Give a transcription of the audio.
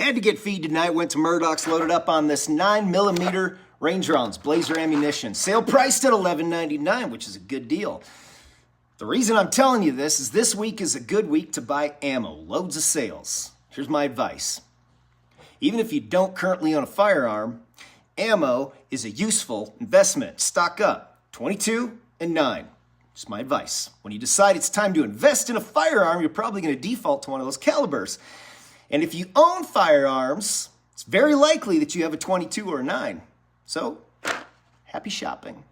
Had to get feed tonight. Went to Murdoch's, loaded up on this 9mm range rounds, Blazer ammunition. Sale priced at $11.99, which is a good deal. The reason I'm telling you this is this week is a good week to buy ammo. Loads of sales. Here's my advice. Even if you don't currently own a firearm, ammo is a useful investment. Stock up. 22 and 9. Just my advice. When you decide it's time to invest in a firearm, you're probably going to default to one of those calibers. And if you own firearms, it's very likely that you have a 22 or a 9. So, happy shopping.